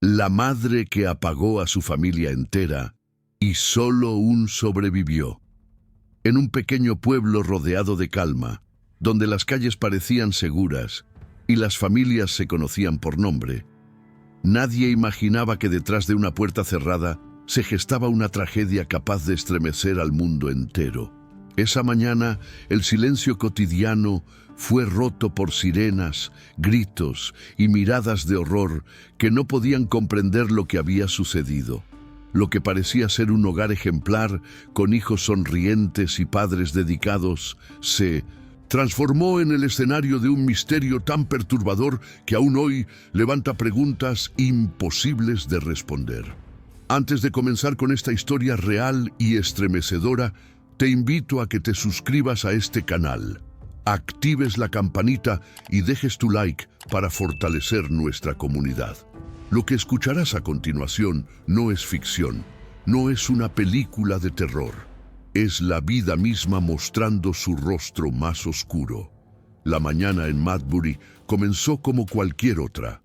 La madre que apagó a su familia entera y solo un sobrevivió. En un pequeño pueblo rodeado de calma, donde las calles parecían seguras y las familias se conocían por nombre, nadie imaginaba que detrás de una puerta cerrada se gestaba una tragedia capaz de estremecer al mundo entero. Esa mañana, el silencio cotidiano fue roto por sirenas, gritos y miradas de horror que no podían comprender lo que había sucedido. Lo que parecía ser un hogar ejemplar, con hijos sonrientes y padres dedicados, se transformó en el escenario de un misterio tan perturbador que aún hoy levanta preguntas imposibles de responder. Antes de comenzar con esta historia real y estremecedora, te invito a que te suscribas a este canal, actives la campanita y dejes tu like para fortalecer nuestra comunidad. Lo que escucharás a continuación no es ficción, no es una película de terror. Es la vida misma mostrando su rostro más oscuro. La mañana en Madbury comenzó como cualquier otra.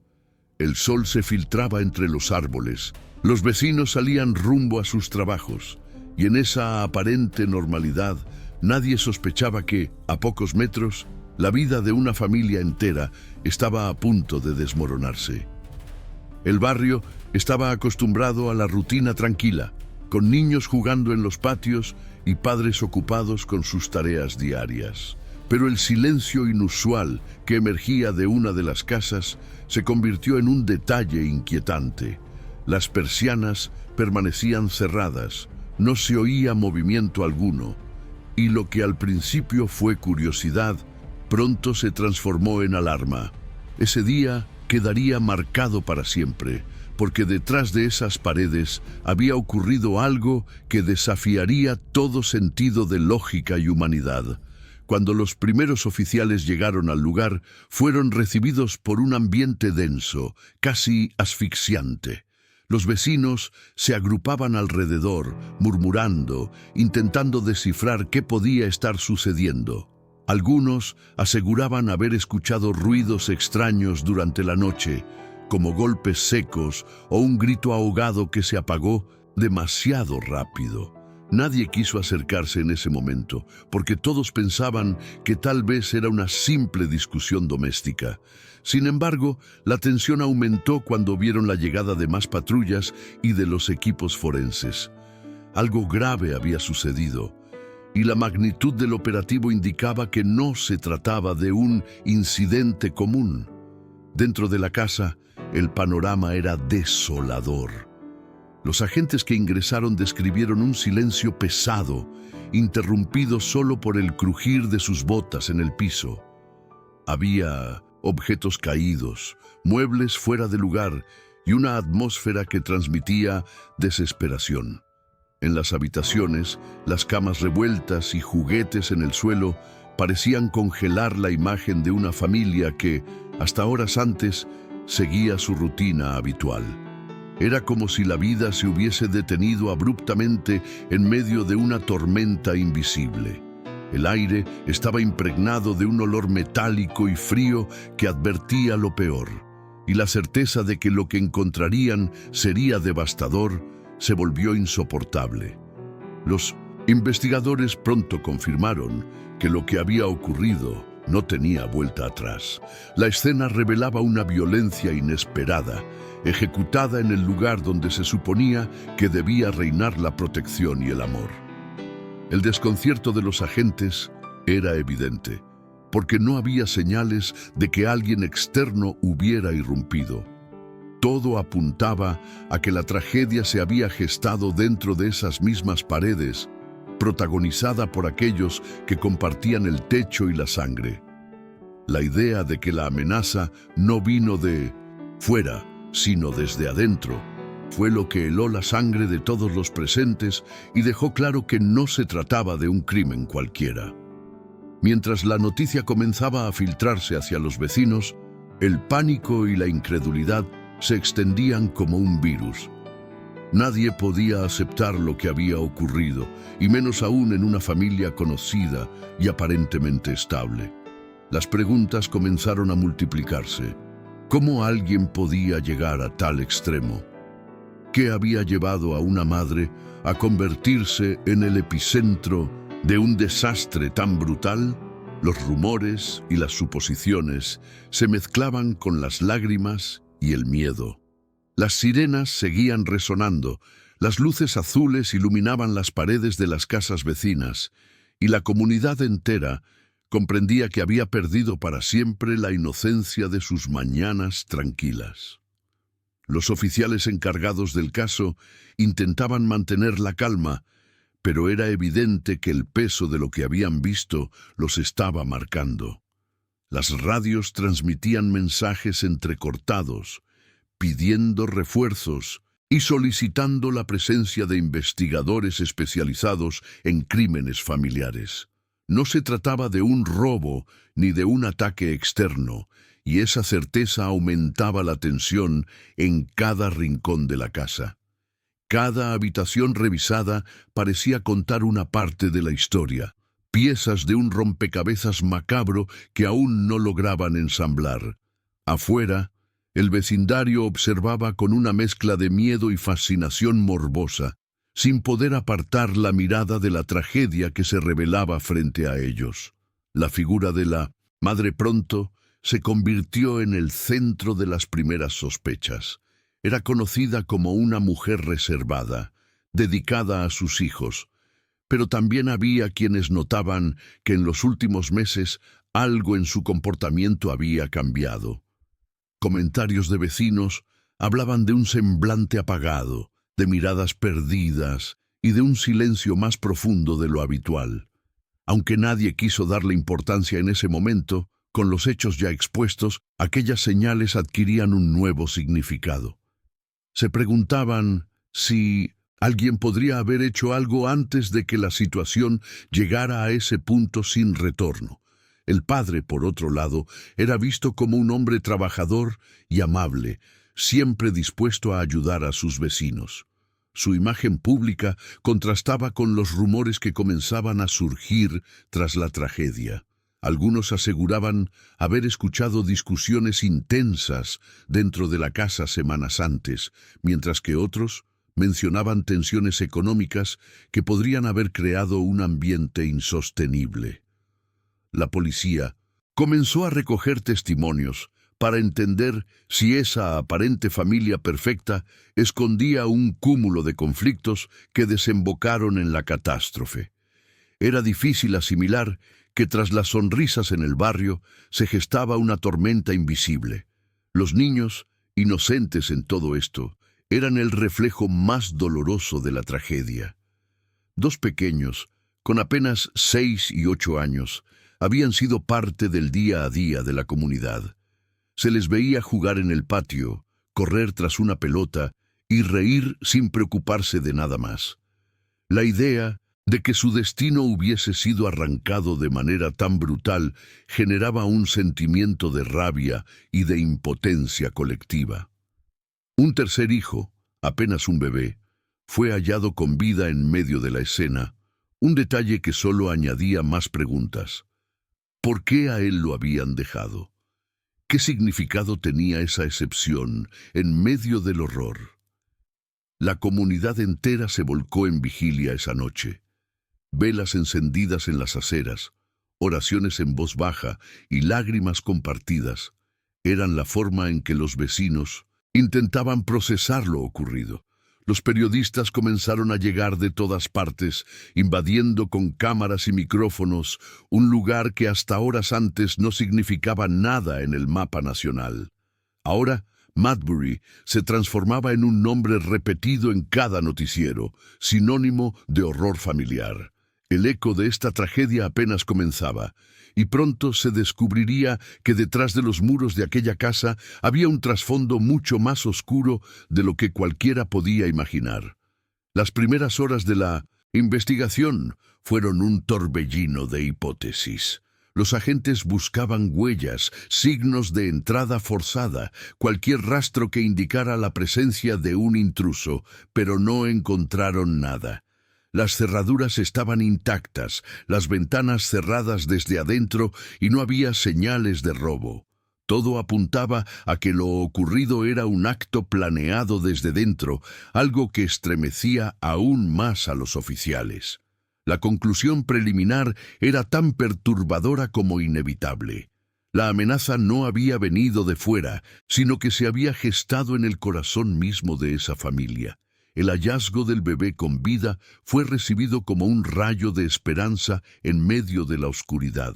El sol se filtraba entre los árboles, los vecinos salían rumbo a sus trabajos, y en esa aparente normalidad nadie sospechaba que, a pocos metros, la vida de una familia entera estaba a punto de desmoronarse. El barrio estaba acostumbrado a la rutina tranquila, con niños jugando en los patios y padres ocupados con sus tareas diarias. Pero el silencio inusual que emergía de una de las casas se convirtió en un detalle inquietante. Las persianas permanecían cerradas, no se oía movimiento alguno, y lo que al principio fue curiosidad, pronto se transformó en alarma. Ese día quedaría marcado para siempre, porque detrás de esas paredes había ocurrido algo que desafiaría todo sentido de lógica y humanidad. Cuando los primeros oficiales llegaron al lugar, fueron recibidos por un ambiente denso, casi asfixiante. Los vecinos se agrupaban alrededor, murmurando, intentando descifrar qué podía estar sucediendo. Algunos aseguraban haber escuchado ruidos extraños durante la noche, como golpes secos o un grito ahogado que se apagó demasiado rápido. Nadie quiso acercarse en ese momento, porque todos pensaban que tal vez era una simple discusión doméstica. Sin embargo, la tensión aumentó cuando vieron la llegada de más patrullas y de los equipos forenses. Algo grave había sucedido, y la magnitud del operativo indicaba que no se trataba de un incidente común. Dentro de la casa, el panorama era desolador. Los agentes que ingresaron describieron un silencio pesado, interrumpido solo por el crujir de sus botas en el piso. Había objetos caídos, muebles fuera de lugar y una atmósfera que transmitía desesperación. En las habitaciones, las camas revueltas y juguetes en el suelo parecían congelar la imagen de una familia que, hasta horas antes, seguía su rutina habitual. Era como si la vida se hubiese detenido abruptamente en medio de una tormenta invisible. El aire estaba impregnado de un olor metálico y frío que advertía lo peor, y la certeza de que lo que encontrarían sería devastador se volvió insoportable. Los investigadores pronto confirmaron que lo que había ocurrido no tenía vuelta atrás. La escena revelaba una violencia inesperada, ejecutada en el lugar donde se suponía que debía reinar la protección y el amor. El desconcierto de los agentes era evidente, porque no había señales de que alguien externo hubiera irrumpido. Todo apuntaba a que la tragedia se había gestado dentro de esas mismas paredes, protagonizada por aquellos que compartían el techo y la sangre. La idea de que la amenaza no vino de fuera, sino desde adentro, fue lo que heló la sangre de todos los presentes y dejó claro que no se trataba de un crimen cualquiera. Mientras la noticia comenzaba a filtrarse hacia los vecinos, el pánico y la incredulidad se extendían como un virus. Nadie podía aceptar lo que había ocurrido, y menos aún en una familia conocida y aparentemente estable. Las preguntas comenzaron a multiplicarse. ¿Cómo alguien podía llegar a tal extremo? ¿Qué había llevado a una madre a convertirse en el epicentro de un desastre tan brutal? Los rumores y las suposiciones se mezclaban con las lágrimas y el miedo. Las sirenas seguían resonando, las luces azules iluminaban las paredes de las casas vecinas, y la comunidad entera comprendía que había perdido para siempre la inocencia de sus mañanas tranquilas. Los oficiales encargados del caso intentaban mantener la calma, pero era evidente que el peso de lo que habían visto los estaba marcando. Las radios transmitían mensajes entrecortados, pidiendo refuerzos y solicitando la presencia de investigadores especializados en crímenes familiares. No se trataba de un robo ni de un ataque externo, y esa certeza aumentaba la tensión en cada rincón de la casa. Cada habitación revisada parecía contar una parte de la historia, piezas de un rompecabezas macabro que aún no lograban ensamblar. Afuera, el vecindario observaba con una mezcla de miedo y fascinación morbosa, sin poder apartar la mirada de la tragedia que se revelaba frente a ellos. La figura de la madre pronto se convirtió en el centro de las primeras sospechas. Era conocida como una mujer reservada, dedicada a sus hijos, pero también había quienes notaban que en los últimos meses algo en su comportamiento había cambiado. Comentarios de vecinos hablaban de un semblante apagado, de miradas perdidas y de un silencio más profundo de lo habitual. Aunque nadie quiso darle importancia en ese momento, con los hechos ya expuestos, aquellas señales adquirían un nuevo significado. Se preguntaban si alguien podría haber hecho algo antes de que la situación llegara a ese punto sin retorno. El padre, por otro lado, era visto como un hombre trabajador y amable, siempre dispuesto a ayudar a sus vecinos. Su imagen pública contrastaba con los rumores que comenzaban a surgir tras la tragedia. Algunos aseguraban haber escuchado discusiones intensas dentro de la casa semanas antes, mientras que otros mencionaban tensiones económicas que podrían haber creado un ambiente insostenible. La policía comenzó a recoger testimonios para entender si esa aparente familia perfecta escondía un cúmulo de conflictos que desembocaron en la catástrofe. Era difícil asimilar que tras las sonrisas en el barrio se gestaba una tormenta invisible. Los niños, inocentes en todo esto, eran el reflejo más doloroso de la tragedia. Dos pequeños, con apenas 6 y 8 años, habían sido parte del día a día de la comunidad. Se les veía jugar en el patio, correr tras una pelota y reír sin preocuparse de nada más. La idea de que su destino hubiese sido arrancado de manera tan brutal generaba un sentimiento de rabia y de impotencia colectiva. Un tercer hijo, apenas un bebé, fue hallado con vida en medio de la escena, un detalle que solo añadía más preguntas. ¿Por qué a él lo habían dejado? ¿Qué significado tenía esa excepción en medio del horror? La comunidad entera se volcó en vigilia esa noche. Velas encendidas en las aceras, oraciones en voz baja y lágrimas compartidas eran la forma en que los vecinos intentaban procesar lo ocurrido. Los periodistas comenzaron a llegar de todas partes, invadiendo con cámaras y micrófonos un lugar que hasta horas antes no significaba nada en el mapa nacional. Ahora, Madbury se transformaba en un nombre repetido en cada noticiero, sinónimo de horror familiar. El eco de esta tragedia apenas comenzaba, y pronto se descubriría que detrás de los muros de aquella casa había un trasfondo mucho más oscuro de lo que cualquiera podía imaginar. Las primeras horas de la investigación fueron un torbellino de hipótesis. Los agentes buscaban huellas, signos de entrada forzada, cualquier rastro que indicara la presencia de un intruso, pero no encontraron nada. Las cerraduras estaban intactas, las ventanas cerradas desde adentro y no había señales de robo. Todo apuntaba a que lo ocurrido era un acto planeado desde dentro, algo que estremecía aún más a los oficiales. La conclusión preliminar era tan perturbadora como inevitable. La amenaza no había venido de fuera, sino que se había gestado en el corazón mismo de esa familia. El hallazgo del bebé con vida fue recibido como un rayo de esperanza en medio de la oscuridad.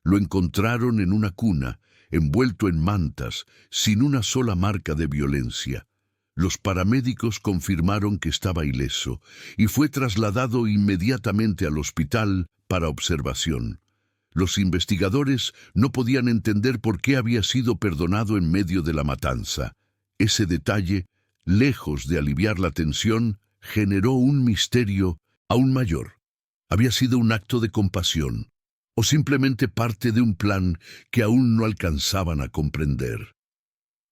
Lo encontraron en una cuna, envuelto en mantas, sin una sola marca de violencia. Los paramédicos confirmaron que estaba ileso y fue trasladado inmediatamente al hospital para observación. Los investigadores no podían entender por qué había sido perdonado en medio de la matanza. Ese detalle, lejos de aliviar la tensión, generó un misterio aún mayor. ¿Había sido un acto de compasión o simplemente parte de un plan que aún no alcanzaban a comprender?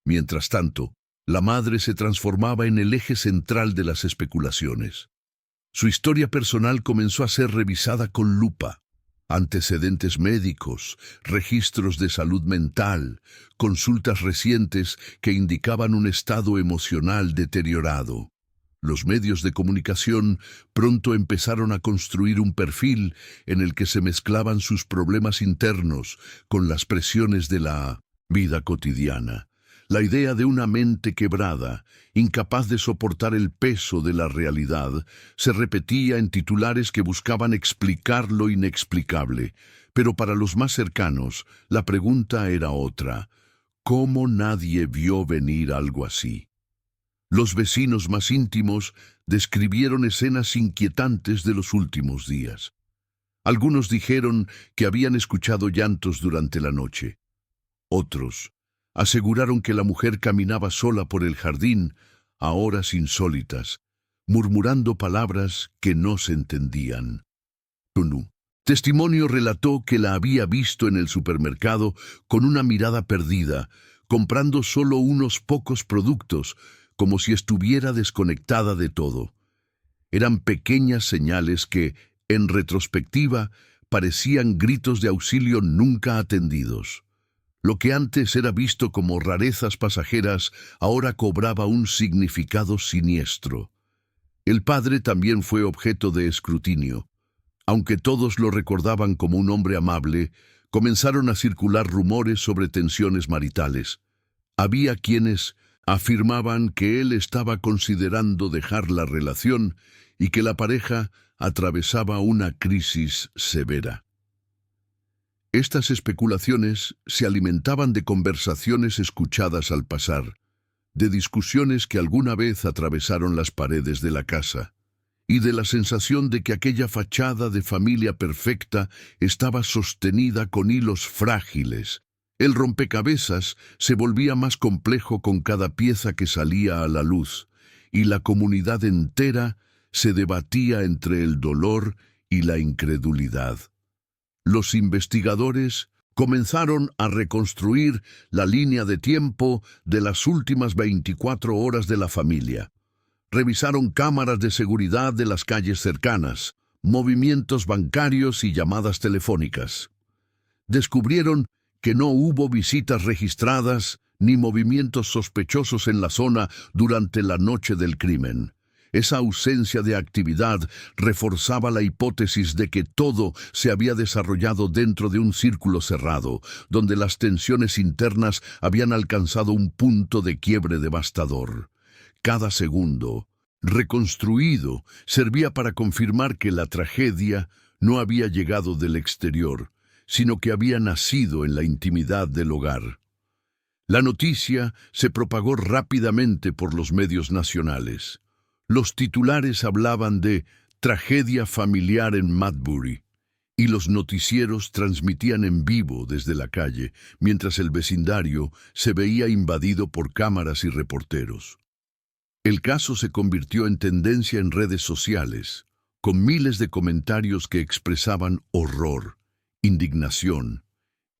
Mientras tanto, la madre se transformaba en el eje central de las especulaciones. Su historia personal comenzó a ser revisada con lupa. Antecedentes médicos, registros de salud mental, consultas recientes que indicaban un estado emocional deteriorado. Los medios de comunicación pronto empezaron a construir un perfil en el que se mezclaban sus problemas internos con las presiones de la vida cotidiana. La idea de una mente quebrada, incapaz de soportar el peso de la realidad, se repetía en titulares que buscaban explicar lo inexplicable. Pero para los más cercanos, la pregunta era otra. ¿Cómo nadie vio venir algo así? Los vecinos más íntimos describieron escenas inquietantes de los últimos días. Algunos dijeron que habían escuchado llantos durante la noche. Otros aseguraron que la mujer caminaba sola por el jardín a horas insólitas, murmurando palabras que no se entendían. Un testimonio relató que la había visto en el supermercado con una mirada perdida, comprando solo unos pocos productos, como si estuviera desconectada de todo. Eran pequeñas señales que, en retrospectiva, parecían gritos de auxilio nunca atendidos. Lo que antes era visto como rarezas pasajeras, ahora cobraba un significado siniestro. El padre también fue objeto de escrutinio. Aunque todos lo recordaban como un hombre amable, comenzaron a circular rumores sobre tensiones maritales. Había quienes afirmaban que él estaba considerando dejar la relación y que la pareja atravesaba una crisis severa. Estas especulaciones se alimentaban de conversaciones escuchadas al pasar, de discusiones que alguna vez atravesaron las paredes de la casa, y de la sensación de que aquella fachada de familia perfecta estaba sostenida con hilos frágiles. El rompecabezas se volvía más complejo con cada pieza que salía a la luz, y la comunidad entera se debatía entre el dolor y la incredulidad. Los investigadores comenzaron a reconstruir la línea de tiempo de las últimas 24 horas de la familia. Revisaron cámaras de seguridad de las calles cercanas, movimientos bancarios y llamadas telefónicas. Descubrieron que no hubo visitas registradas ni movimientos sospechosos en la zona durante la noche del crimen. Esa ausencia de actividad reforzaba la hipótesis de que todo se había desarrollado dentro de un círculo cerrado, donde las tensiones internas habían alcanzado un punto de quiebre devastador. Cada segundo, reconstruido, servía para confirmar que la tragedia no había llegado del exterior, sino que había nacido en la intimidad del hogar. La noticia se propagó rápidamente por los medios nacionales. Los titulares hablaban de tragedia familiar en Madbury, y los noticieros transmitían en vivo desde la calle, mientras el vecindario se veía invadido por cámaras y reporteros. El caso se convirtió en tendencia en redes sociales, con miles de comentarios que expresaban horror, indignación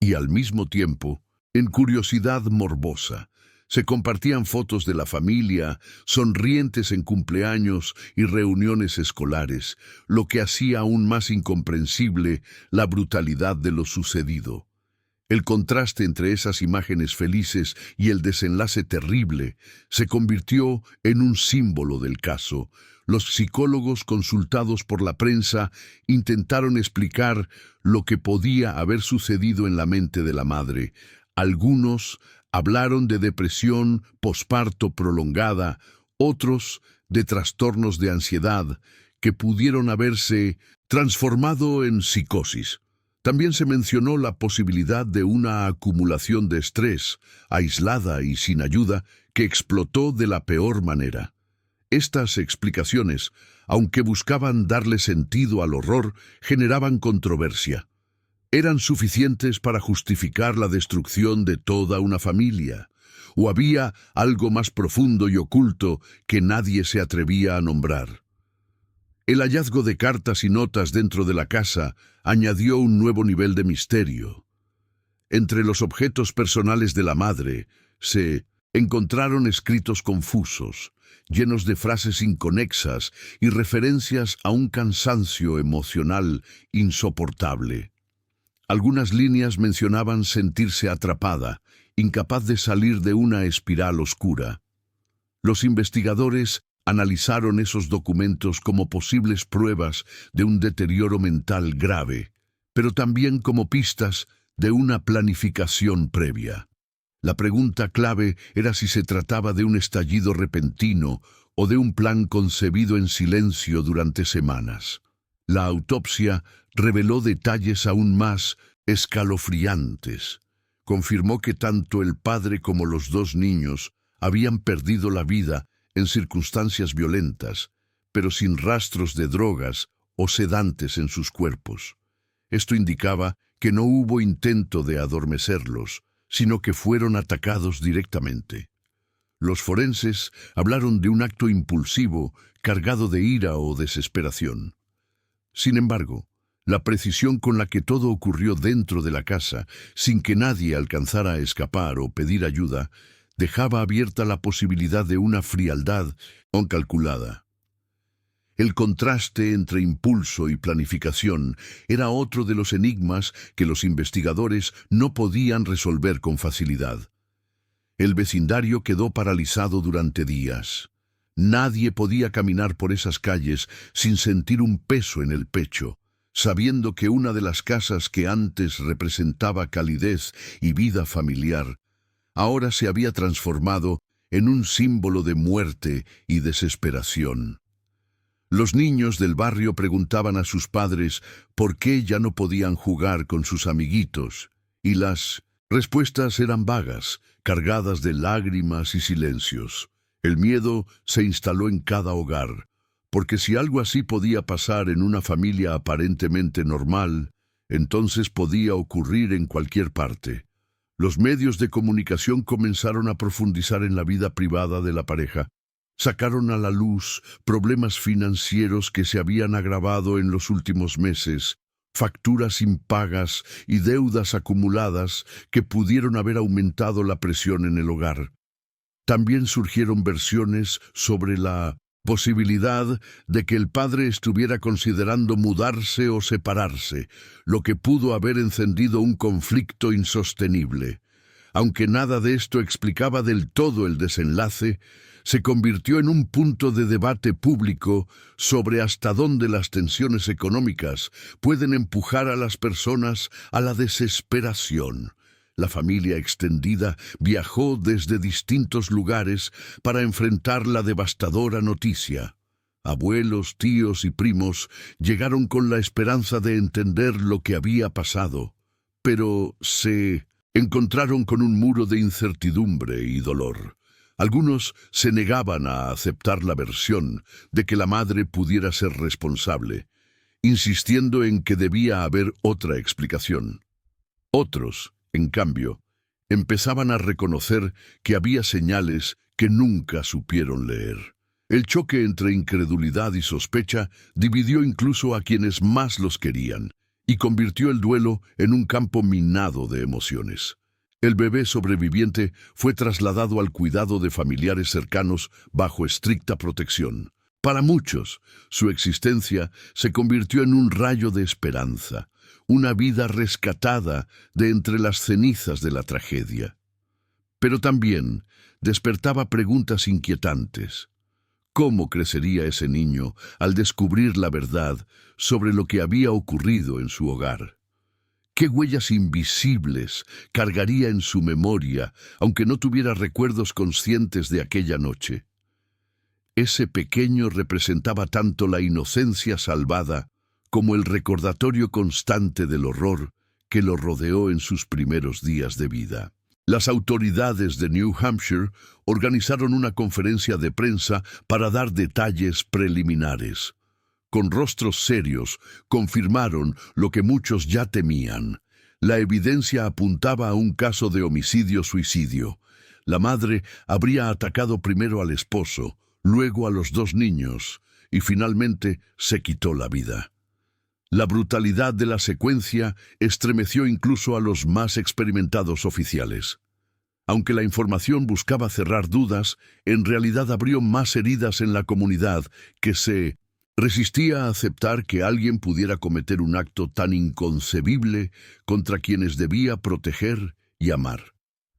y, al mismo tiempo, en curiosidad morbosa. Se compartían fotos de la familia, sonrientes en cumpleaños y reuniones escolares, lo que hacía aún más incomprensible la brutalidad de lo sucedido. El contraste entre esas imágenes felices y el desenlace terrible se convirtió en un símbolo del caso. Los psicólogos consultados por la prensa intentaron explicar lo que podía haber sucedido en la mente de la madre. Algunos hablaron de depresión posparto prolongada, otros de trastornos de ansiedad que pudieron haberse transformado en psicosis. También se mencionó la posibilidad de una acumulación de estrés, aislada y sin ayuda, que explotó de la peor manera. Estas explicaciones, aunque buscaban darle sentido al horror, generaban controversia. ¿Eran suficientes para justificar la destrucción de toda una familia? ¿O había algo más profundo y oculto que nadie se atrevía a nombrar? El hallazgo de cartas y notas dentro de la casa añadió un nuevo nivel de misterio. Entre los objetos personales de la madre se encontraron escritos confusos, llenos de frases inconexas y referencias a un cansancio emocional insoportable. Algunas líneas mencionaban sentirse atrapada, incapaz de salir de una espiral oscura. Los investigadores analizaron esos documentos como posibles pruebas de un deterioro mental grave, pero también como pistas de una planificación previa. La pregunta clave era si se trataba de un estallido repentino o de un plan concebido en silencio durante semanas. La autopsia reveló detalles aún más escalofriantes. Confirmó que tanto el padre como los dos niños habían perdido la vida en circunstancias violentas, pero sin rastros de drogas o sedantes en sus cuerpos. Esto indicaba que no hubo intento de adormecerlos, sino que fueron atacados directamente. Los forenses hablaron de un acto impulsivo, cargado de ira o desesperación. Sin embargo, la precisión con la que todo ocurrió dentro de la casa, sin que nadie alcanzara a escapar o pedir ayuda, dejaba abierta la posibilidad de una frialdad incalculada. El contraste entre impulso y planificación era otro de los enigmas que los investigadores no podían resolver con facilidad. El vecindario quedó paralizado durante días. Nadie podía caminar por esas calles sin sentir un peso en el pecho, sabiendo que una de las casas que antes representaba calidez y vida familiar, ahora se había transformado en un símbolo de muerte y desesperación. Los niños del barrio preguntaban a sus padres por qué ya no podían jugar con sus amiguitos, y las respuestas eran vagas, cargadas de lágrimas y silencios. El miedo se instaló en cada hogar, porque si algo así podía pasar en una familia aparentemente normal, entonces podía ocurrir en cualquier parte. Los medios de comunicación comenzaron a profundizar en la vida privada de la pareja. Sacaron a la luz problemas financieros que se habían agravado en los últimos meses, facturas impagas y deudas acumuladas que pudieron haber aumentado la presión en el hogar. También surgieron versiones sobre la posibilidad de que el padre estuviera considerando mudarse o separarse, lo que pudo haber encendido un conflicto insostenible. Aunque nada de esto explicaba del todo el desenlace, se convirtió en un punto de debate público sobre hasta dónde las tensiones económicas pueden empujar a las personas a la desesperación. La familia extendida viajó desde distintos lugares para enfrentar la devastadora noticia. Abuelos, tíos y primos llegaron con la esperanza de entender lo que había pasado, pero se encontraron con un muro de incertidumbre y dolor. Algunos se negaban a aceptar la versión de que la madre pudiera ser responsable, insistiendo en que debía haber otra explicación. Otros, en cambio, empezaban a reconocer que había señales que nunca supieron leer. El choque entre incredulidad y sospecha dividió incluso a quienes más los querían y convirtió el duelo en un campo minado de emociones. El bebé sobreviviente fue trasladado al cuidado de familiares cercanos bajo estricta protección. Para muchos, su existencia se convirtió en un rayo de esperanza, una vida rescatada de entre las cenizas de la tragedia. Pero también despertaba preguntas inquietantes. ¿Cómo crecería ese niño al descubrir la verdad sobre lo que había ocurrido en su hogar? ¿Qué huellas invisibles cargaría en su memoria, aunque no tuviera recuerdos conscientes de aquella noche? Ese pequeño representaba tanto la inocencia salvada como el recordatorio constante del horror que lo rodeó en sus primeros días de vida. Las autoridades de New Hampshire organizaron una conferencia de prensa para dar detalles preliminares. Con rostros serios, confirmaron lo que muchos ya temían. La evidencia apuntaba a un caso de homicidio-suicidio. La madre habría atacado primero al esposo, luego a los 2 niños, y finalmente se quitó la vida. La brutalidad de la secuencia estremeció incluso a los más experimentados oficiales. Aunque la información buscaba cerrar dudas, en realidad abrió más heridas en la comunidad que se resistía a aceptar que alguien pudiera cometer un acto tan inconcebible contra quienes debía proteger y amar.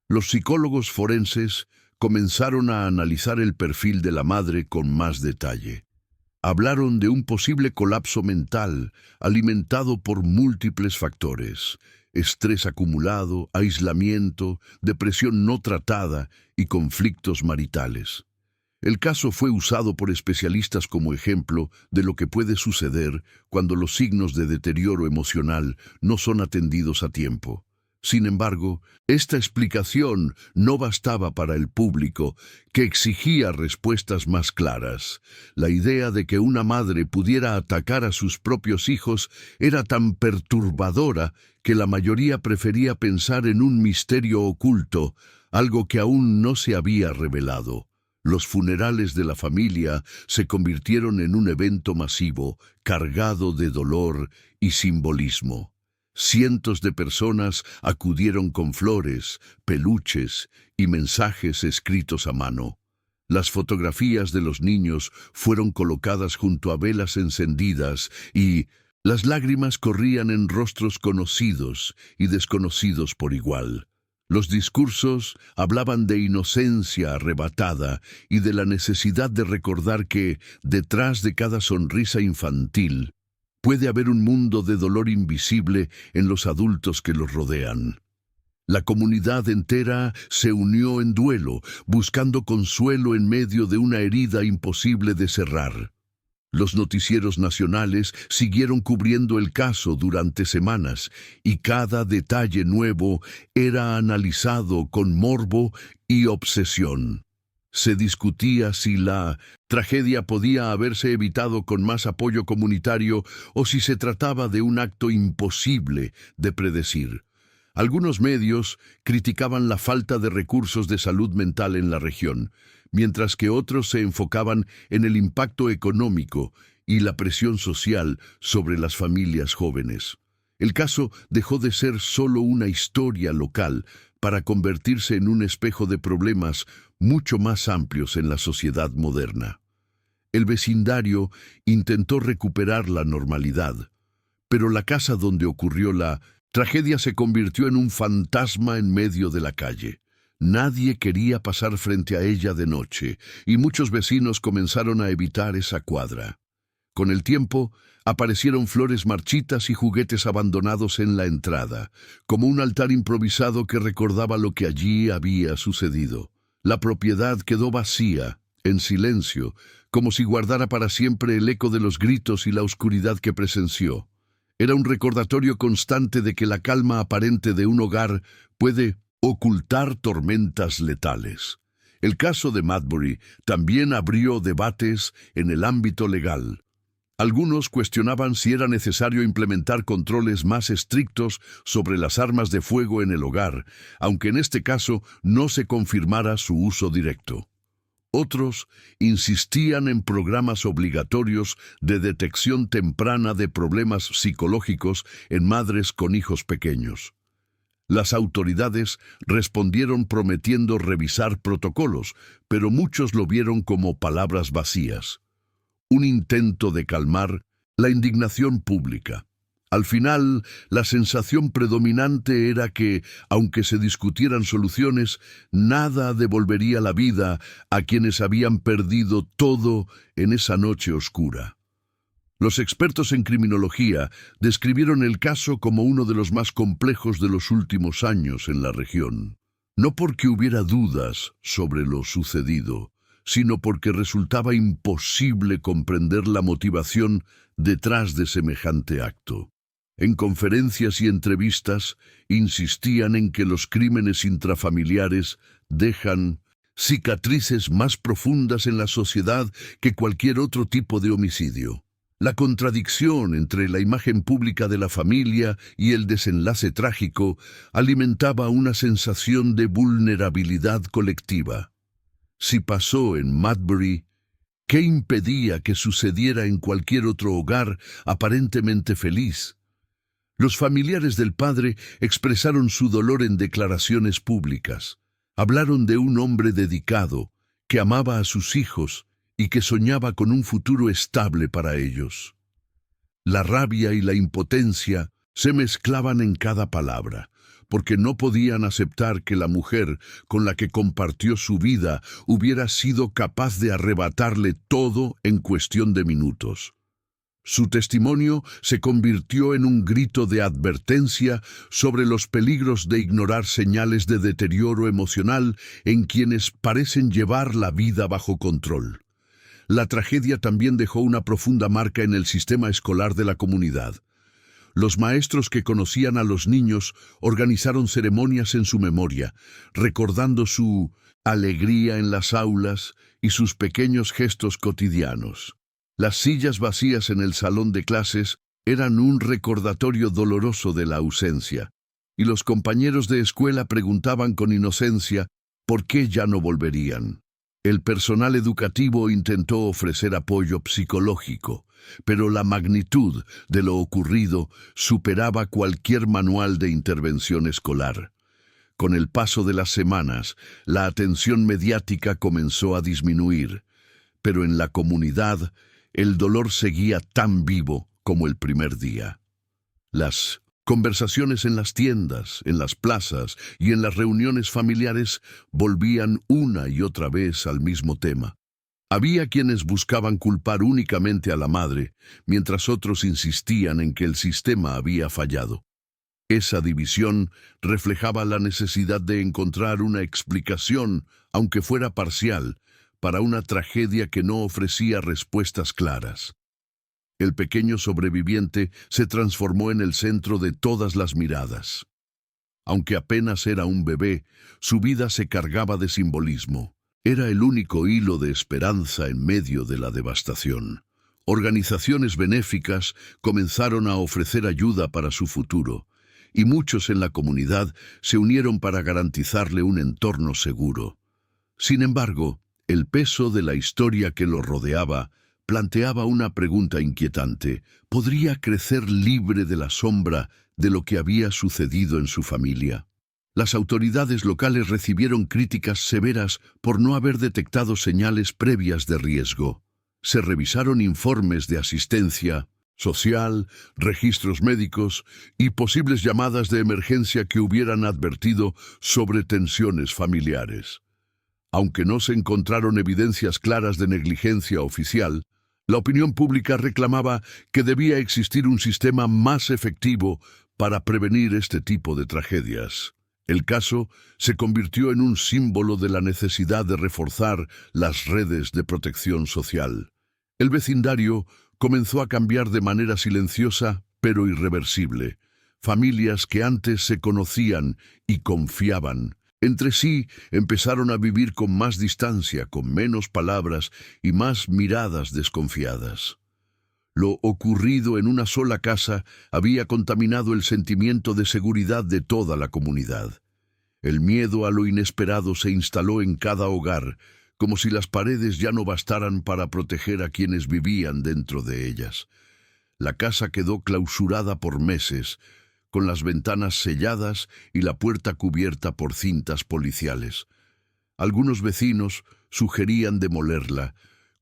Los psicólogos forenses comenzaron a analizar el perfil de la madre con más detalle. Hablaron de un posible colapso mental alimentado por múltiples factores: estrés acumulado, aislamiento, depresión no tratada y conflictos maritales. El caso fue usado por especialistas como ejemplo de lo que puede suceder cuando los signos de deterioro emocional no son atendidos a tiempo. Sin embargo, esta explicación no bastaba para el público, que exigía respuestas más claras. La idea de que una madre pudiera atacar a sus propios hijos era tan perturbadora que la mayoría prefería pensar en un misterio oculto, algo que aún no se había revelado. Los funerales de la familia se convirtieron en un evento masivo, cargado de dolor y simbolismo. Cientos de personas acudieron con flores, peluches y mensajes escritos a mano. Las fotografías de los niños fueron colocadas junto a velas encendidas y las lágrimas corrían en rostros conocidos y desconocidos por igual. Los discursos hablaban de inocencia arrebatada y de la necesidad de recordar que, detrás de cada sonrisa infantil, puede haber un mundo de dolor invisible en los adultos que los rodean. La comunidad entera se unió en duelo, buscando consuelo en medio de una herida imposible de cerrar. Los noticieros nacionales siguieron cubriendo el caso durante semanas, y cada detalle nuevo era analizado con morbo y obsesión. Se discutía si la tragedia podía haberse evitado con más apoyo comunitario o si se trataba de un acto imposible de predecir. Algunos medios criticaban la falta de recursos de salud mental en la región, mientras que otros se enfocaban en el impacto económico y la presión social sobre las familias jóvenes. El caso dejó de ser solo una historia local para convertirse en un espejo de problemas mucho más amplios en la sociedad moderna. El vecindario intentó recuperar la normalidad, pero la casa donde ocurrió la tragedia se convirtió en un fantasma en medio de la calle. Nadie quería pasar frente a ella de noche, y muchos vecinos comenzaron a evitar esa cuadra. Con el tiempo, aparecieron flores marchitas y juguetes abandonados en la entrada, como un altar improvisado que recordaba lo que allí había sucedido. La propiedad quedó vacía, en silencio, como si guardara para siempre el eco de los gritos y la oscuridad que presenció. Era un recordatorio constante de que la calma aparente de un hogar puede ocultar tormentas letales. El caso de Madbury también abrió debates en el ámbito legal. Algunos cuestionaban si era necesario implementar controles más estrictos sobre las armas de fuego en el hogar, aunque en este caso no se confirmara su uso directo. Otros insistían en programas obligatorios de detección temprana de problemas psicológicos en madres con hijos pequeños. Las autoridades respondieron prometiendo revisar protocolos, pero muchos lo vieron como palabras vacías. Un intento de calmar la indignación pública. Al final, la sensación predominante era que, aunque se discutieran soluciones, nada devolvería la vida a quienes habían perdido todo en esa noche oscura. Los expertos en criminología describieron el caso como uno de los más complejos de los últimos años en la región. No porque hubiera dudas sobre lo sucedido, sino porque resultaba imposible comprender la motivación detrás de semejante acto. En conferencias y entrevistas insistían en que los crímenes intrafamiliares dejan cicatrices más profundas en la sociedad que cualquier otro tipo de homicidio. La contradicción entre la imagen pública de la familia y el desenlace trágico alimentaba una sensación de vulnerabilidad colectiva. Si pasó en Madbury, ¿qué impedía que sucediera en cualquier otro hogar aparentemente feliz? Los familiares del padre expresaron su dolor en declaraciones públicas. Hablaron de un hombre dedicado, que amaba a sus hijos y que soñaba con un futuro estable para ellos. La rabia y la impotencia se mezclaban en cada palabra, porque no podían aceptar que la mujer con la que compartió su vida hubiera sido capaz de arrebatarle todo en cuestión de minutos. Su testimonio se convirtió en un grito de advertencia sobre los peligros de ignorar señales de deterioro emocional en quienes parecen llevar la vida bajo control. La tragedia también dejó una profunda marca en el sistema escolar de la comunidad. Los maestros que conocían a los niños organizaron ceremonias en su memoria, recordando su alegría en las aulas y sus pequeños gestos cotidianos. Las sillas vacías en el salón de clases eran un recordatorio doloroso de la ausencia, y los compañeros de escuela preguntaban con inocencia por qué ya no volverían. El personal educativo intentó ofrecer apoyo psicológico, pero la magnitud de lo ocurrido superaba cualquier manual de intervención escolar. Con el paso de las semanas, la atención mediática comenzó a disminuir, pero en la comunidad, el dolor seguía tan vivo como el primer día. Las conversaciones en las tiendas, en las plazas y en las reuniones familiares volvían una y otra vez al mismo tema. Había quienes buscaban culpar únicamente a la madre, mientras otros insistían en que el sistema había fallado. Esa división reflejaba la necesidad de encontrar una explicación, aunque fuera parcial, para una tragedia que no ofrecía respuestas claras. El pequeño sobreviviente se transformó en el centro de todas las miradas. Aunque apenas era un bebé, su vida se cargaba de simbolismo. Era el único hilo de esperanza en medio de la devastación. Organizaciones benéficas comenzaron a ofrecer ayuda para su futuro, y muchos en la comunidad se unieron para garantizarle un entorno seguro. Sin embargo, el peso de la historia que lo rodeaba planteaba una pregunta inquietante. ¿Podría crecer libre de la sombra de lo que había sucedido en su familia? Las autoridades locales recibieron críticas severas por no haber detectado señales previas de riesgo. Se revisaron informes de asistencia social, registros médicos y posibles llamadas de emergencia que hubieran advertido sobre tensiones familiares. Aunque no se encontraron evidencias claras de negligencia oficial, la opinión pública reclamaba que debía existir un sistema más efectivo para prevenir este tipo de tragedias. El caso se convirtió en un símbolo de la necesidad de reforzar las redes de protección social. El vecindario comenzó a cambiar de manera silenciosa pero irreversible. Familias que antes se conocían y confiaban entre sí empezaron a vivir con más distancia, con menos palabras y más miradas desconfiadas. Lo ocurrido en una sola casa había contaminado el sentimiento de seguridad de toda la comunidad. El miedo a lo inesperado se instaló en cada hogar, como si las paredes ya no bastaran para proteger a quienes vivían dentro de ellas. La casa quedó clausurada por meses, con las ventanas selladas y la puerta cubierta por cintas policiales. Algunos vecinos sugerían demolerla,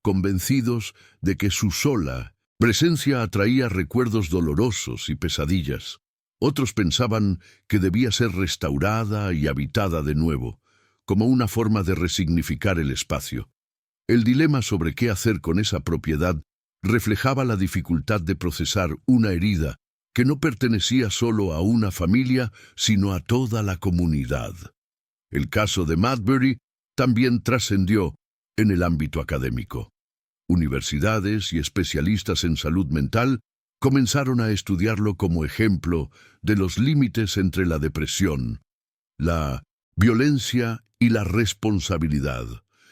convencidos de que su sola Presencia atraía recuerdos dolorosos y pesadillas. Otros pensaban que debía ser restaurada y habitada de nuevo, como una forma de resignificar el espacio. El dilema sobre qué hacer con esa propiedad reflejaba la dificultad de procesar una herida que no pertenecía solo a una familia, sino a toda la comunidad. El caso de Madbury también trascendió en el ámbito académico. Universidades y especialistas en salud mental comenzaron a estudiarlo como ejemplo de los límites entre la depresión, la violencia y la responsabilidad.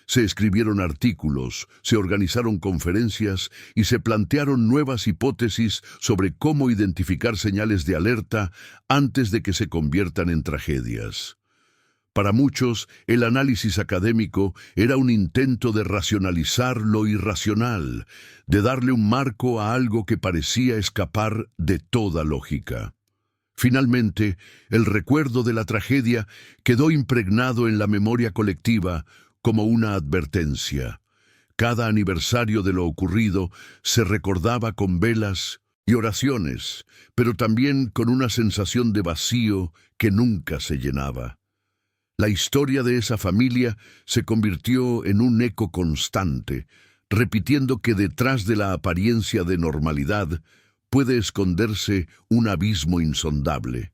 Se escribieron artículos, se organizaron conferencias y se plantearon nuevas hipótesis sobre cómo identificar señales de alerta antes de que se conviertan en tragedias. Para muchos, el análisis académico era un intento de racionalizar lo irracional, de darle un marco a algo que parecía escapar de toda lógica. Finalmente, el recuerdo de la tragedia quedó impregnado en la memoria colectiva como una advertencia. Cada aniversario de lo ocurrido se recordaba con velas y oraciones, pero también con una sensación de vacío que nunca se llenaba. La historia de esa familia se convirtió en un eco constante, repitiendo que detrás de la apariencia de normalidad puede esconderse un abismo insondable.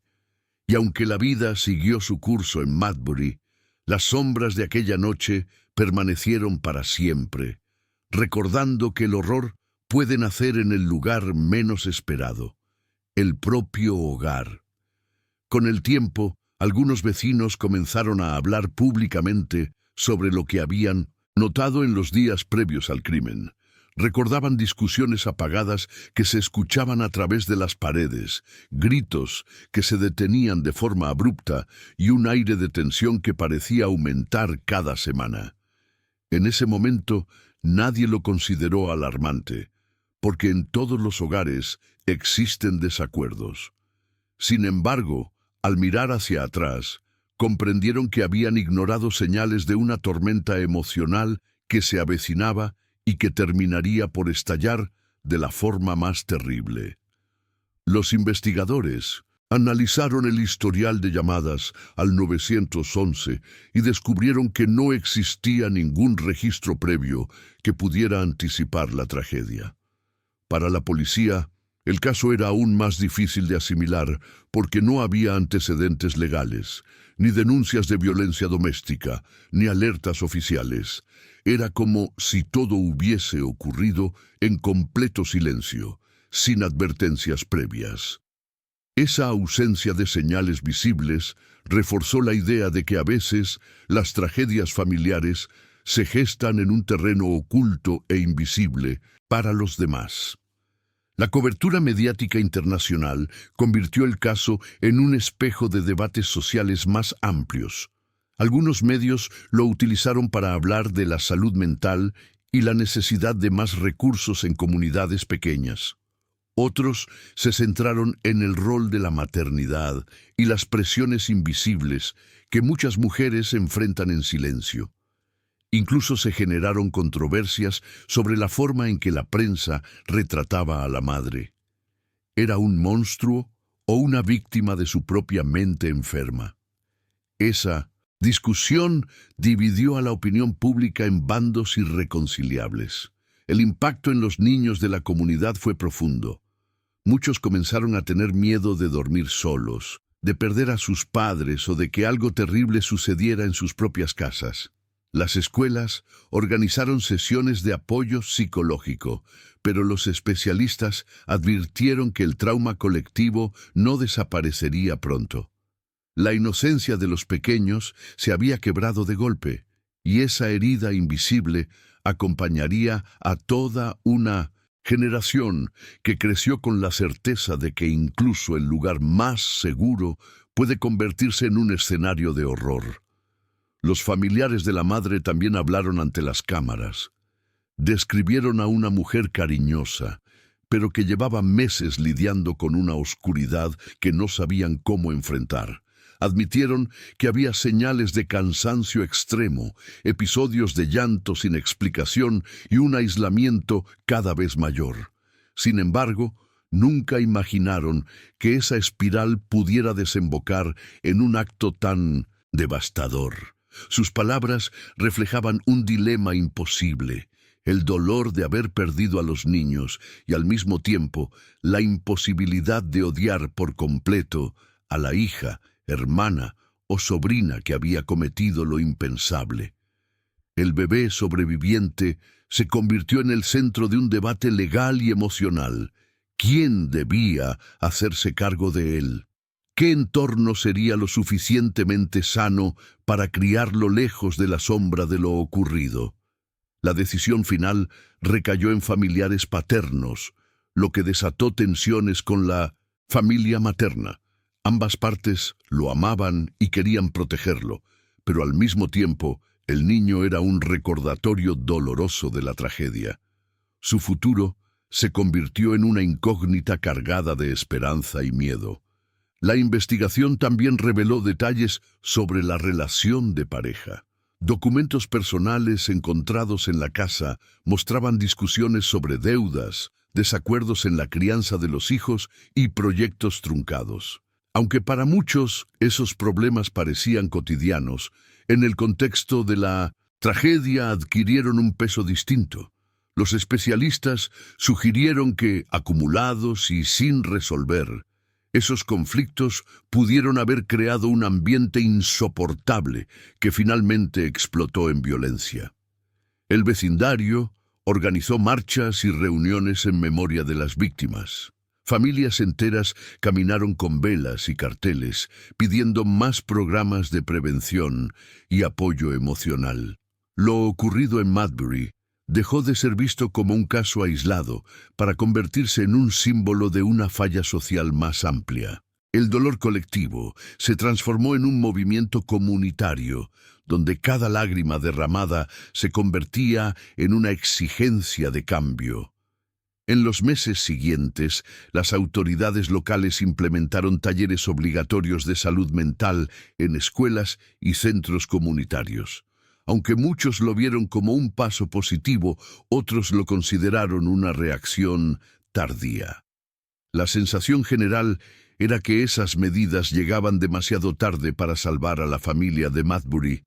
Y aunque la vida siguió su curso en Madbury, las sombras de aquella noche permanecieron para siempre, recordando que el horror puede nacer en el lugar menos esperado, el propio hogar. Con el tiempo, algunos vecinos comenzaron a hablar públicamente sobre lo que habían notado en los días previos al crimen. Recordaban discusiones apagadas que se escuchaban a través de las paredes, gritos que se detenían de forma abrupta y un aire de tensión que parecía aumentar cada semana. En ese momento, nadie lo consideró alarmante, porque en todos los hogares existen desacuerdos. Sin embargo, al mirar hacia atrás, comprendieron que habían ignorado señales de una tormenta emocional que se avecinaba y que terminaría por estallar de la forma más terrible. Los investigadores analizaron el historial de llamadas al 911 y descubrieron que no existía ningún registro previo que pudiera anticipar la tragedia. Para la policía, el caso era aún más difícil de asimilar porque no había antecedentes legales, ni denuncias de violencia doméstica, ni alertas oficiales. Era como si todo hubiese ocurrido en completo silencio, sin advertencias previas. Esa ausencia de señales visibles reforzó la idea de que a veces las tragedias familiares se gestan en un terreno oculto e invisible para los demás. La cobertura mediática internacional convirtió el caso en un espejo de debates sociales más amplios. Algunos medios lo utilizaron para hablar de la salud mental y la necesidad de más recursos en comunidades pequeñas. Otros se centraron en el rol de la maternidad y las presiones invisibles que muchas mujeres enfrentan en silencio. Incluso se generaron controversias sobre la forma en que la prensa retrataba a la madre. ¿Era un monstruo o una víctima de su propia mente enferma? Esa discusión dividió a la opinión pública en bandos irreconciliables. El impacto en los niños de la comunidad fue profundo. Muchos comenzaron a tener miedo de dormir solos, de perder a sus padres o de que algo terrible sucediera en sus propias casas. Las escuelas organizaron sesiones de apoyo psicológico, pero los especialistas advirtieron que el trauma colectivo no desaparecería pronto. La inocencia de los pequeños se había quebrado de golpe, y esa herida invisible acompañaría a toda una generación que creció con la certeza de que incluso el lugar más seguro puede convertirse en un escenario de horror. Los familiares de la madre también hablaron ante las cámaras. Describieron a una mujer cariñosa, pero que llevaba meses lidiando con una oscuridad que no sabían cómo enfrentar. Admitieron que había señales de cansancio extremo, episodios de llanto sin explicación y un aislamiento cada vez mayor. Sin embargo, nunca imaginaron que esa espiral pudiera desembocar en un acto tan devastador. Sus palabras reflejaban un dilema imposible: el dolor de haber perdido a los niños y al mismo tiempo la imposibilidad de odiar por completo a la hija, hermana o sobrina que había cometido lo impensable. El bebé sobreviviente se convirtió en el centro de un debate legal y emocional. ¿Quién debía hacerse cargo de él? ¿Qué entorno sería lo suficientemente sano para criarlo lejos de la sombra de lo ocurrido? La decisión final recayó en familiares paternos, lo que desató tensiones con la familia materna. Ambas partes lo amaban y querían protegerlo, pero al mismo tiempo el niño era un recordatorio doloroso de la tragedia. Su futuro se convirtió en una incógnita cargada de esperanza y miedo. La investigación también reveló detalles sobre la relación de pareja. Documentos personales encontrados en la casa mostraban discusiones sobre deudas, desacuerdos en la crianza de los hijos y proyectos truncados. Aunque para muchos esos problemas parecían cotidianos, en el contexto de la tragedia adquirieron un peso distinto. Los especialistas sugirieron que, acumulados y sin resolver, esos conflictos pudieron haber creado un ambiente insoportable que finalmente explotó en violencia. El vecindario organizó marchas y reuniones en memoria de las víctimas. Familias enteras caminaron con velas y carteles, pidiendo más programas de prevención y apoyo emocional. Lo ocurrido en Madbury dejó de ser visto como un caso aislado para convertirse en un símbolo de una falla social más amplia. El dolor colectivo se transformó en un movimiento comunitario, donde cada lágrima derramada se convertía en una exigencia de cambio. En los meses siguientes, las autoridades locales implementaron talleres obligatorios de salud mental en escuelas y centros comunitarios. Aunque muchos lo vieron como un paso positivo, otros lo consideraron una reacción tardía. La sensación general era que esas medidas llegaban demasiado tarde para salvar a la familia de Madbury,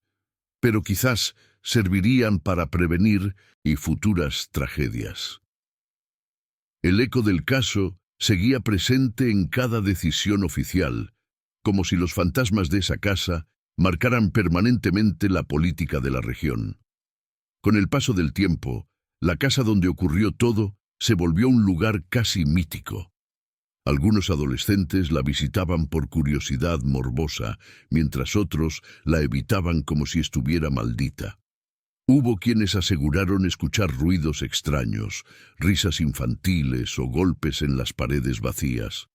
pero quizás servirían para prevenir futuras tragedias. El eco del caso seguía presente en cada decisión oficial, como si los fantasmas de esa casa marcaran permanentemente la política de la región. Con el paso del tiempo, la casa donde ocurrió todo se volvió un lugar casi mítico. Algunos adolescentes la visitaban por curiosidad morbosa, mientras otros la evitaban como si estuviera maldita. Hubo quienes aseguraron escuchar ruidos extraños, risas infantiles o golpes en las paredes vacías.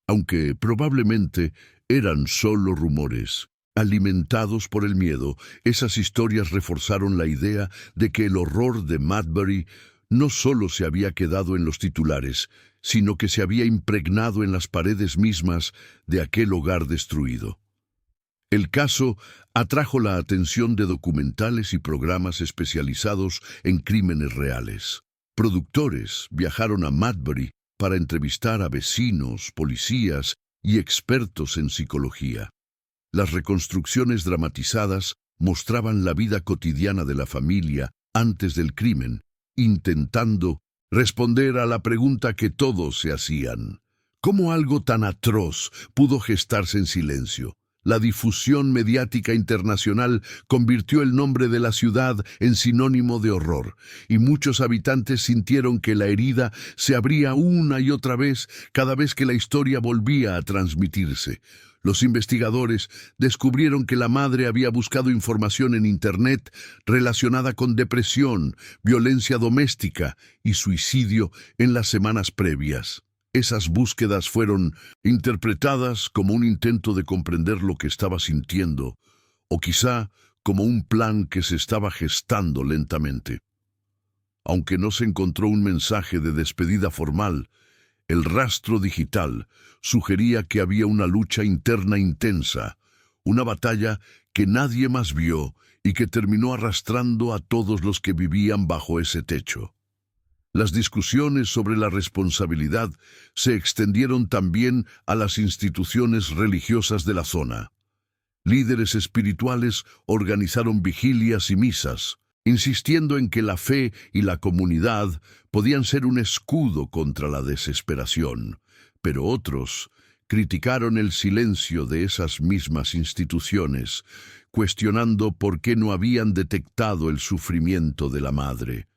Aunque probablemente eran solo rumores, alimentados por el miedo, esas historias reforzaron la idea de que el horror de Madbury no solo se había quedado en los titulares, sino que se había impregnado en las paredes mismas de aquel hogar destruido. El caso atrajo la atención de documentales y programas especializados en crímenes reales. Productores viajaron a Madbury para entrevistar a vecinos, policías y expertos en psicología. Las reconstrucciones dramatizadas mostraban la vida cotidiana de la familia antes del crimen, intentando responder a la pregunta que todos se hacían: ¿cómo algo tan atroz pudo gestarse en silencio? La difusión mediática internacional convirtió el nombre de la ciudad en sinónimo de horror, y muchos habitantes sintieron que la herida se abría una y otra vez cada vez que la historia volvía a transmitirse. Los investigadores descubrieron que la madre había buscado información en Internet relacionada con depresión, violencia doméstica y suicidio en las semanas previas. Esas búsquedas fueron interpretadas como un intento de comprender lo que estaba sintiendo, o quizá como un plan que se estaba gestando lentamente. Aunque no se encontró un mensaje de despedida formal, el rastro digital sugería que había una lucha interna intensa, una batalla que nadie más vio y que terminó arrastrando a todos los que vivían bajo ese techo. Las discusiones sobre la responsabilidad se extendieron también a las instituciones religiosas de la zona. Líderes espirituales organizaron vigilias y misas, insistiendo en que la fe y la comunidad podían ser un escudo contra la desesperación, pero otros criticaron el silencio de esas mismas instituciones, cuestionando por qué no habían detectado el sufrimiento de la madre.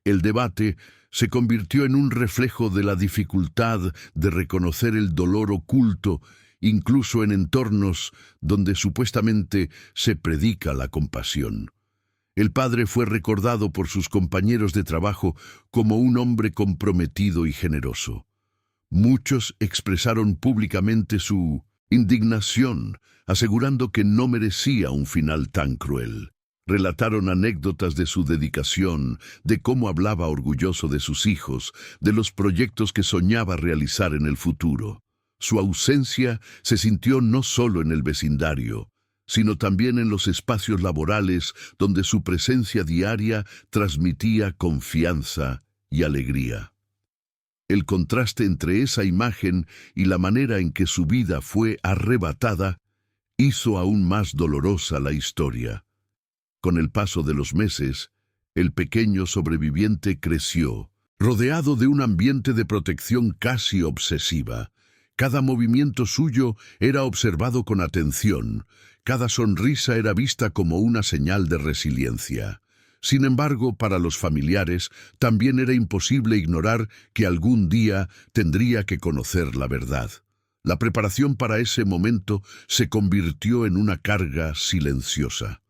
El debate se convirtió en un reflejo de la dificultad de reconocer el dolor oculto, incluso en entornos donde supuestamente se predica la compasión. El padre fue recordado por sus compañeros de trabajo como un hombre comprometido y generoso. Muchos expresaron públicamente su indignación, asegurando que no merecía un final tan cruel. Relataron anécdotas de su dedicación, de cómo hablaba orgulloso de sus hijos, de los proyectos que soñaba realizar en el futuro. Su ausencia se sintió no solo en el vecindario, sino también en los espacios laborales donde su presencia diaria transmitía confianza y alegría. El contraste entre esa imagen y la manera en que su vida fue arrebatada hizo aún más dolorosa la historia. Con el paso de los meses, el pequeño sobreviviente creció, rodeado de un ambiente de protección casi obsesiva. Cada movimiento suyo era observado con atención, cada sonrisa era vista como una señal de resiliencia. Sin embargo, para los familiares también era imposible ignorar que algún día tendría que conocer la verdad. La preparación para ese momento se convirtió en una carga silenciosa.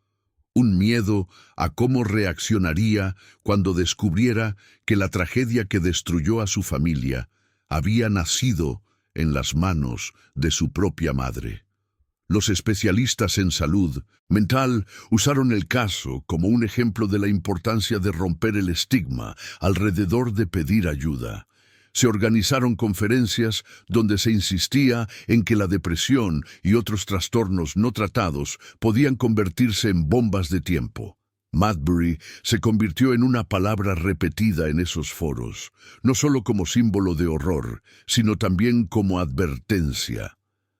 Un miedo a cómo reaccionaría cuando descubriera que la tragedia que destruyó a su familia había nacido en las manos de su propia madre. Los especialistas en salud mental usaron el caso como un ejemplo de la importancia de romper el estigma alrededor de pedir ayuda. Se organizaron conferencias donde se insistía en que la depresión y otros trastornos no tratados podían convertirse en bombas de tiempo. Madbury se convirtió en una palabra repetida en esos foros, no solo como símbolo de horror, sino también como advertencia.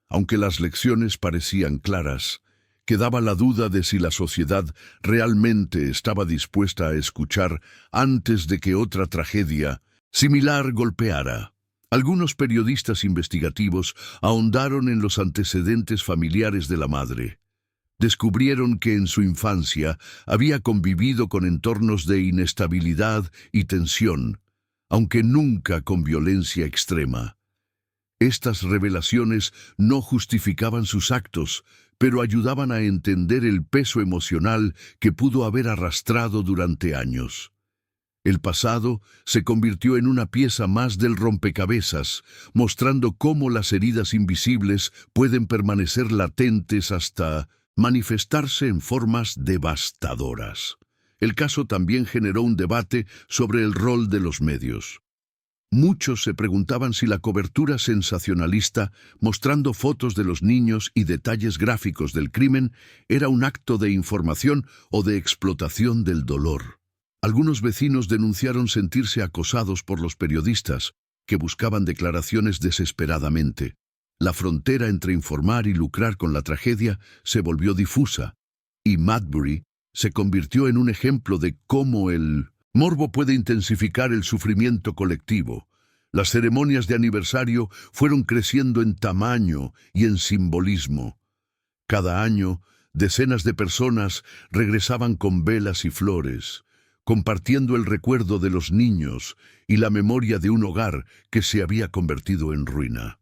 Aunque las lecciones parecían claras, quedaba la duda de si la sociedad realmente estaba dispuesta a escuchar antes de que otra tragedia similar golpeara. Algunos periodistas investigativos ahondaron en los antecedentes familiares de la madre. Descubrieron que en su infancia había convivido con entornos de inestabilidad y tensión, aunque nunca con violencia extrema. Estas revelaciones no justificaban sus actos, pero ayudaban a entender el peso emocional que pudo haber arrastrado durante años. El pasado se convirtió en una pieza más del rompecabezas, mostrando cómo las heridas invisibles pueden permanecer latentes hasta manifestarse en formas devastadoras. El caso también generó un debate sobre el rol de los medios. Muchos se preguntaban si la cobertura sensacionalista, mostrando fotos de los niños y detalles gráficos del crimen, era un acto de información o de explotación del dolor. Algunos vecinos denunciaron sentirse acosados por los periodistas, que buscaban declaraciones desesperadamente. La frontera entre informar y lucrar con la tragedia se volvió difusa, y Madbury se convirtió en un ejemplo de cómo el morbo puede intensificar el sufrimiento colectivo. Las ceremonias de aniversario fueron creciendo en tamaño y en simbolismo. Cada año, decenas de personas regresaban con velas y flores, compartiendo el recuerdo de los niños y la memoria de un hogar que se había convertido en ruina.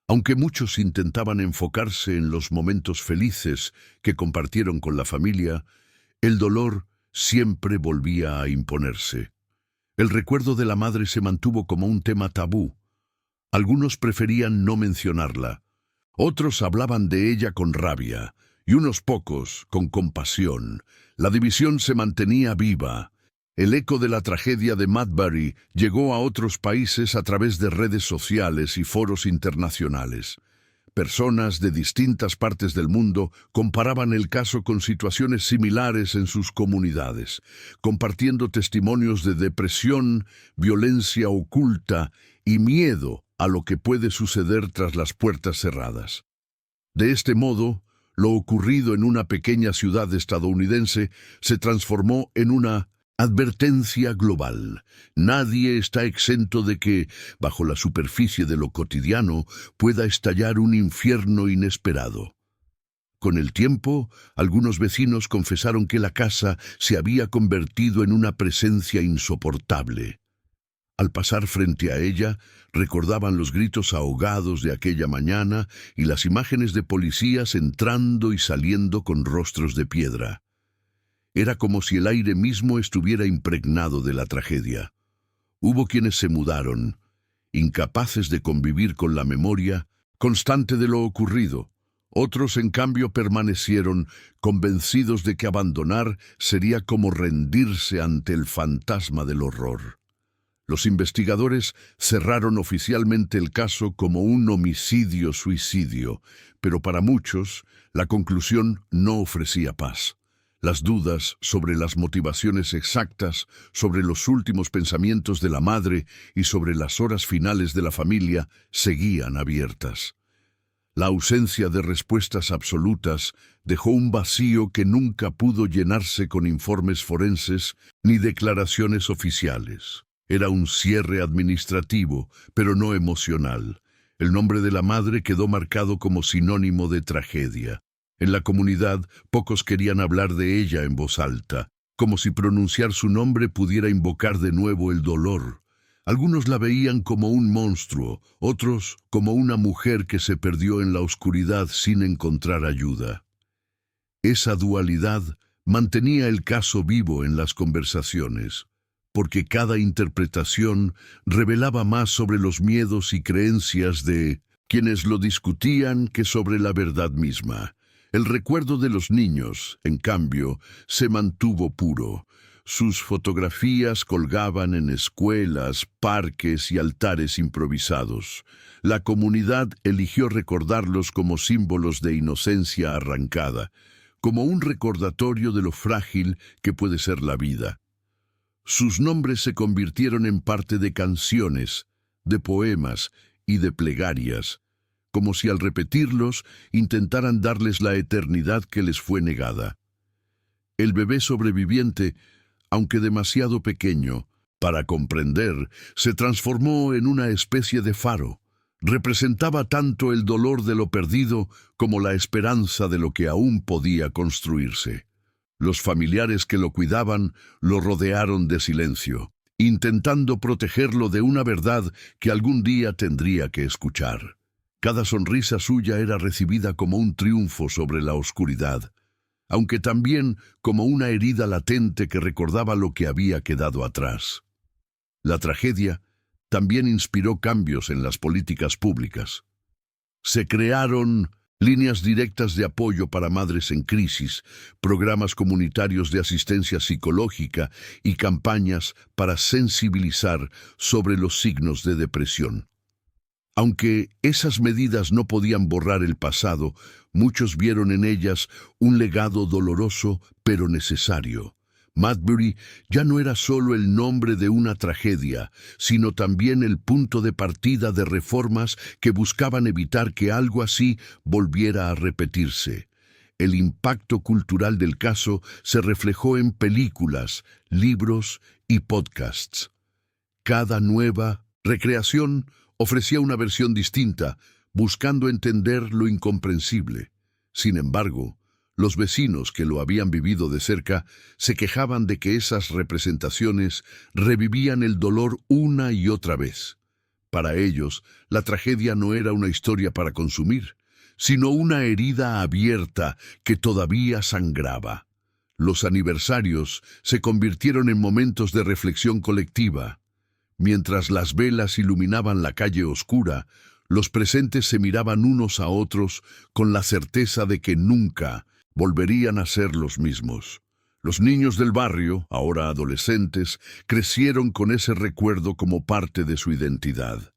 Aunque muchos intentaban enfocarse en los momentos felices que compartieron con la familia, el dolor siempre volvía a imponerse. El recuerdo de la madre se mantuvo como un tema tabú. Algunos preferían no mencionarla, otros hablaban de ella con rabia, y unos pocos con compasión. La división se mantenía viva. El eco de la tragedia de Madbury llegó a otros países a través de redes sociales y foros internacionales. Personas de distintas partes del mundo comparaban el caso con situaciones similares en sus comunidades, compartiendo testimonios de depresión, violencia oculta y miedo a lo que puede suceder tras las puertas cerradas. De este modo, lo ocurrido en una pequeña ciudad estadounidense se transformó en una advertencia global. Nadie está exento de que, bajo la superficie de lo cotidiano, pueda estallar un infierno inesperado. Con el tiempo, algunos vecinos confesaron que la casa se había convertido en una presencia insoportable. Al pasar frente a ella, recordaban los gritos ahogados de aquella mañana y las imágenes de policías entrando y saliendo con rostros de piedra. Era como si el aire mismo estuviera impregnado de la tragedia. Hubo quienes se mudaron, incapaces de convivir con la memoria constante de lo ocurrido. Otros, en cambio, permanecieron convencidos de que abandonar sería como rendirse ante el fantasma del horror. Los investigadores cerraron oficialmente el caso como un homicidio-suicidio, pero para muchos la conclusión no ofrecía paz. Las dudas sobre las motivaciones exactas, sobre los últimos pensamientos de la madre y sobre las horas finales de la familia seguían abiertas. La ausencia de respuestas absolutas dejó un vacío que nunca pudo llenarse con informes forenses ni declaraciones oficiales. Era un cierre administrativo, pero no emocional. El nombre de la madre quedó marcado como sinónimo de tragedia. En la comunidad, pocos querían hablar de ella en voz alta, como si pronunciar su nombre pudiera invocar de nuevo el dolor. Algunos la veían como un monstruo, otros como una mujer que se perdió en la oscuridad sin encontrar ayuda. Esa dualidad mantenía el caso vivo en las conversaciones, porque cada interpretación revelaba más sobre los miedos y creencias de quienes lo discutían que sobre la verdad misma. El recuerdo de los niños, en cambio, se mantuvo puro. Sus fotografías colgaban en escuelas, parques y altares improvisados. La comunidad eligió recordarlos como símbolos de inocencia arrancada, como un recordatorio de lo frágil que puede ser la vida. Sus nombres se convirtieron en parte de canciones, de poemas y de plegarias, como si al repetirlos intentaran darles la eternidad que les fue negada. El bebé sobreviviente, aunque demasiado pequeño para comprender, se transformó en una especie de faro. Representaba tanto el dolor de lo perdido como la esperanza de lo que aún podía construirse. Los familiares que lo cuidaban lo rodearon de silencio, intentando protegerlo de una verdad que algún día tendría que escuchar. Cada sonrisa suya era recibida como un triunfo sobre la oscuridad, aunque también como una herida latente que recordaba lo que había quedado atrás. La tragedia también inspiró cambios en las políticas públicas. Se crearon líneas directas de apoyo para madres en crisis, programas comunitarios de asistencia psicológica y campañas para sensibilizar sobre los signos de depresión. Aunque esas medidas no podían borrar el pasado, muchos vieron en ellas un legado doloroso pero necesario. Madbury ya no era solo el nombre de una tragedia, sino también el punto de partida de reformas que buscaban evitar que algo así volviera a repetirse. El impacto cultural del caso se reflejó en películas, libros y podcasts. Cada nueva recreación ofrecía una versión distinta, buscando entender lo incomprensible. Sin embargo, los vecinos que lo habían vivido de cerca se quejaban de que esas representaciones revivían el dolor una y otra vez. Para ellos, la tragedia no era una historia para consumir, sino una herida abierta que todavía sangraba. Los aniversarios se convirtieron en momentos de reflexión colectiva. Mientras las velas iluminaban la calle oscura, los presentes se miraban unos a otros con la certeza de que nunca volverían a ser los mismos. Los niños del barrio, ahora adolescentes, crecieron con ese recuerdo como parte de su identidad.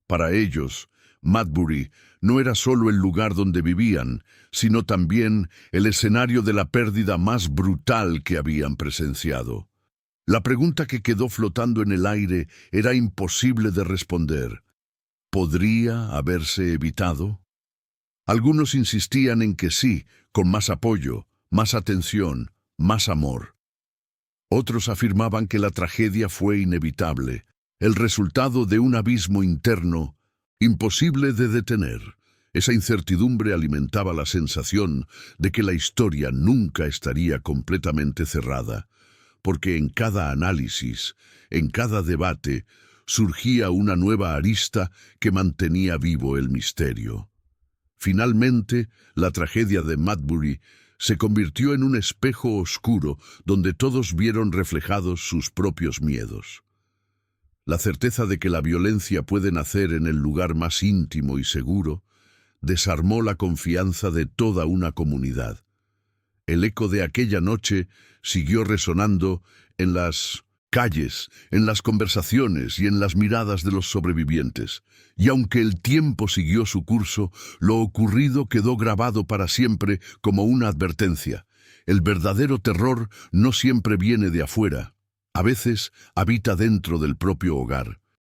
Para ellos, Madbury no era solo el lugar donde vivían, sino también el escenario de la pérdida más brutal que habían presenciado. La pregunta que quedó flotando en el aire era imposible de responder. ¿Podría haberse evitado? Algunos insistían en que sí, con más apoyo, más atención, más amor. Otros afirmaban que la tragedia fue inevitable, el resultado de un abismo interno, imposible de detener. Esa incertidumbre alimentaba la sensación de que la historia nunca estaría completamente cerrada, porque en cada análisis, en cada debate, surgía una nueva arista que mantenía vivo el misterio. Finalmente, la tragedia de Madbury se convirtió en un espejo oscuro donde todos vieron reflejados sus propios miedos. La certeza de que la violencia puede nacer en el lugar más íntimo y seguro desarmó la confianza de toda una comunidad. El eco de aquella noche siguió resonando en las calles, en las conversaciones y en las miradas de los sobrevivientes. Y aunque el tiempo siguió su curso, lo ocurrido quedó grabado para siempre como una advertencia. El verdadero terror no siempre viene de afuera. A veces habita dentro del propio hogar.